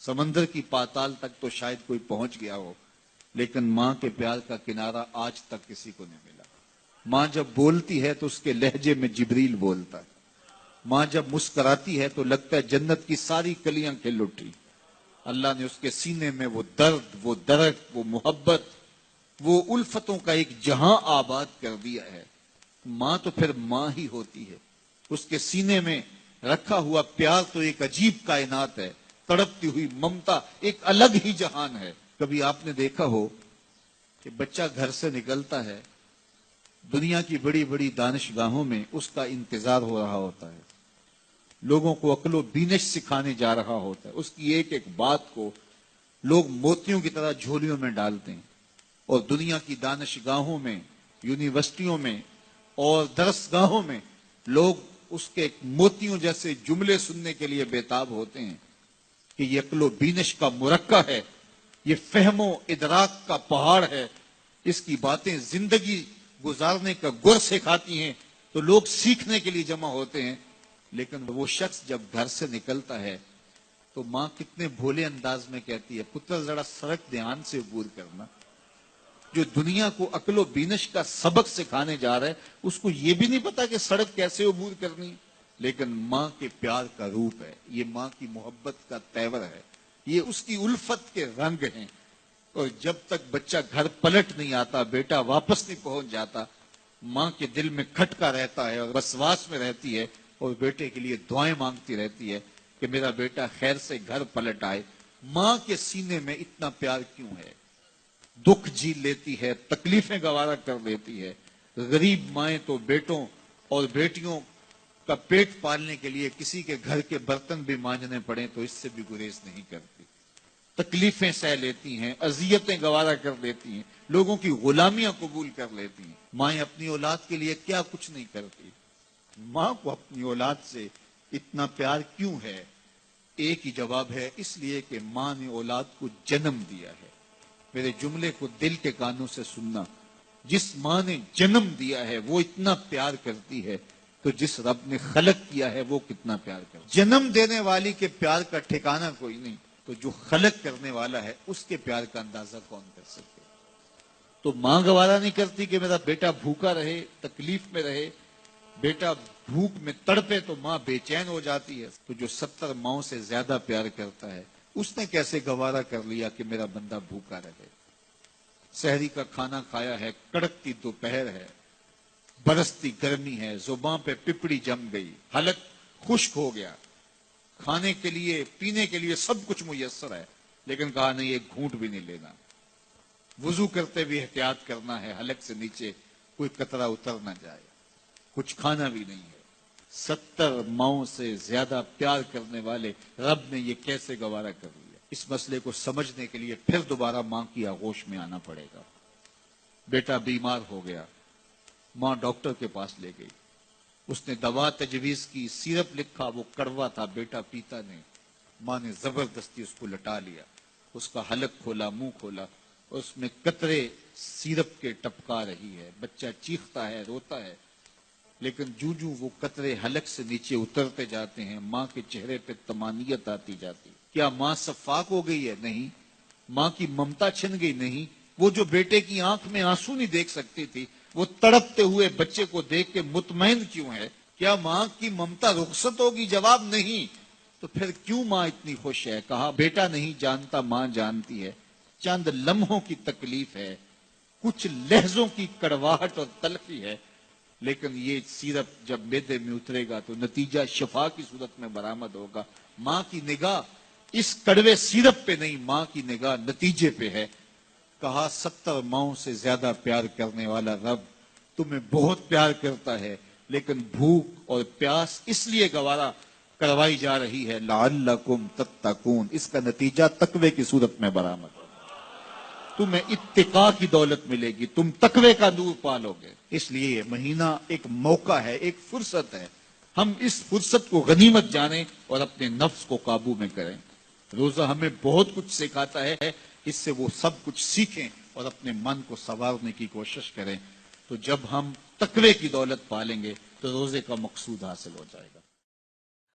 سمندر کی پاتال تک تو شاید کوئی پہنچ گیا ہو، لیکن ماں کے پیار کا کنارہ آج تک کسی کو نہیں ملا۔ ماں جب بولتی ہے تو اس کے لہجے میں جبریل بولتا ہے۔ ماں جب مسکراتی ہے تو لگتا ہے جنت کی ساری کلیاں کھل اٹھی۔ اللہ نے اس کے سینے میں وہ درد، وہ درد، وہ محبت، وہ الفتوں کا ایک جہاں آباد کر دیا ہے۔ ماں تو پھر ماں ہی ہوتی ہے۔ اس کے سینے میں رکھا ہوا پیار تو ایک عجیب کائنات ہے، تڑپتی ہوئی ممتا ایک الگ ہی جہان ہے۔ کبھی آپ نے دیکھا ہو کہ بچہ گھر سے نکلتا ہے، دنیا کی بڑی بڑی دانشگاہوں میں اس کا انتظار ہو رہا ہوتا ہے، لوگوں کو عقل و بینش سکھانے جا رہا ہوتا ہے، اس کی ایک ایک بات کو لوگ موتیوں کی طرح جھولیوں میں ڈالتے ہیں، اور دنیا کی دانشگاہوں میں، یونیورسٹیوں میں اور درسگاہوں میں لوگ اس کے موتیوں جیسے جملے سننے کے لیے بےتاب ہوتے ہیں کہ یہ عقل و بینش کا مرکہ ہے، یہ فہم و ادراک کا پہاڑ ہے، اس کی باتیں زندگی گزارنے کا گر سکھاتی ہیں، تو لوگ سیکھنے کے لیے جمع ہوتے ہیں۔ لیکن وہ شخص جب گھر سے نکلتا ہے تو ماں کتنے بھولے انداز میں کہتی ہے، پتر ذرا سڑک دھیان سے عبور کرنا۔ جو دنیا کو عقل و بینش کا سبق سکھانے جا رہا ہے، اس کو یہ بھی نہیں پتا کہ سڑک کیسے عبور کرنی ہے۔ لیکن ماں کے پیار کا روپ ہے، یہ ماں کی محبت کا تیور ہے، یہ اس کی الفت کے رنگ ہیں۔ اور جب تک بچہ گھر پلٹ نہیں آتا، بیٹا واپس نہیں پہنچ جاتا، ماں کے دل میں کھٹکا رہتا ہے اور وسواس میں رہتی ہے، اور بیٹے کے لیے دعائیں مانگتی رہتی ہے کہ میرا بیٹا خیر سے گھر پلٹ آئے۔ ماں کے سینے میں اتنا پیار کیوں ہے؟ دکھ جھیل لیتی ہے، تکلیفیں گوارا کر لیتی ہے۔ غریب مائیں تو بیٹوں اور بیٹیوں کا پیٹ پالنے کے لیے کسی کے گھر کے برتن بھی مانجنے پڑیں تو اس سے بھی گریز نہیں کرتی، تکلیفیں سہ لیتی ہیں، اذیتیں گوارا کر لیتی ہیں، لوگوں کی غلامیاں قبول کر لیتی ہیں۔ مائیں اپنی اولاد کے لیے کیا کچھ نہیں کرتی۔ ماں کو اپنی اولاد سے اتنا پیار کیوں ہے؟ ایک ہی جواب ہے، اس لیے کہ ماں نے اولاد کو جنم دیا ہے۔ میرے جملے کو دل کے کانوں سے سننا، جس ماں نے جنم دیا ہے وہ اتنا پیار کرتی ہے، تو جس رب نے خلق کیا ہے وہ کتنا پیار کرتا ہے۔ جنم دینے والی کے پیار کا ٹھکانہ کوئی نہیں، تو جو خلق کرنے والا ہے اس کے پیار کا اندازہ کون کر سکے؟ تو ماں گوارا نہیں کرتی کہ میرا بیٹا بھوکا رہے، تکلیف میں رہے، بیٹا بھوک میں تڑپے تو ماں بے چین ہو جاتی ہے۔ تو جو 70 ماؤں سے زیادہ پیار کرتا ہے، اس نے کیسے گوارا کر لیا کہ میرا بندہ بھوکا رہے؟ سحری کا کھانا کھایا ہے، کڑکتی دوپہر ہے، برستی گرمی ہے، زباں پہ پپڑی جم گئی، حلق خشک ہو گیا، کھانے کے لیے پینے کے لیے سب کچھ میسر ہے، لیکن کہا نہیں ایک گھونٹ بھی نہیں لینا، وضو کرتے بھی احتیاط کرنا ہے، حلق سے نیچے کوئی قطرہ اتر نہ جائے، کچھ کھانا بھی نہیں ہے۔ 70 ماؤں سے زیادہ پیار کرنے والے رب نے یہ کیسے گوارا کر لیا؟ اس مسئلے کو سمجھنے کے لیے پھر دوبارہ ماں کی آغوش میں آنا پڑے گا۔ بیٹا بیمار ہو گیا، ماں ڈاکٹر کے پاس لے گئی، اس نے دوا تجویز کی، سیرپ لکھا، وہ کڑوا تھا، بیٹا پیتا نہیں، ماں نے زبردستی اس کو لٹا لیا، اس کا حلق کھولا، منہ کھولا، اس میں قطرے سیرپ کے ٹپکا رہی ہے، بچہ چیختا ہے، روتا ہے، لیکن جو وہ قطرے حلق سے نیچے اترتے جاتے ہیں، ماں کے چہرے پہ طمانینت آتی جاتی۔ کیا ماں صفاق ہو گئی ہے؟ نہیں۔ ماں کی ممتا چھن گئی؟ نہیں۔ وہ جو بیٹے کی آنکھ میں آنسو نہیں دیکھ سکتی تھی، وہ تڑپتے ہوئے بچے کو دیکھ کے مطمئن کیوں ہے؟ کیا ماں کی ممتا رخصت ہوگی؟ جواب نہیں۔ تو پھر کیوں ماں اتنی خوش ہے؟ کہا بیٹا نہیں جانتا، ماں جانتی ہے، چند لمحوں کی تکلیف ہے، کچھ لہجوں کی کڑواہٹ اور تلخی ہے، لیکن یہ سیرپ جب معدے میں اترے گا تو نتیجہ شفا کی صورت میں برآمد ہوگا۔ ماں کی نگاہ اس کڑوے سیرپ پہ نہیں، ماں کی نگاہ نتیجے پہ ہے۔ کہا 70 ماؤں سے زیادہ پیار کرنے والا رب تمہیں بہت پیار کرتا ہے، لیکن بھوک اور پیاس اس لیے گوارا کروائی جا رہی ہے لعلکم تتقون، اس کا نتیجہ تقوی کی صورت میں برآمد ہوگا۔ تمہیں اتقاء کی دولت ملے گی، تم تقوی کا نور پالو گے۔ اس لیے یہ مہینہ ایک موقع ہے، ایک فرصت ہے، ہم اس فرصت کو غنیمت جانیں اور اپنے نفس کو قابو میں کریں۔ روزہ ہمیں بہت کچھ سکھاتا ہے، اس سے وہ سب کچھ سیکھیں اور اپنے من کو سنوارنے کی کوشش کریں، تو جب ہم تقوی کی دولت پالیں گے تو روزے کا مقصود حاصل ہو جائے گا۔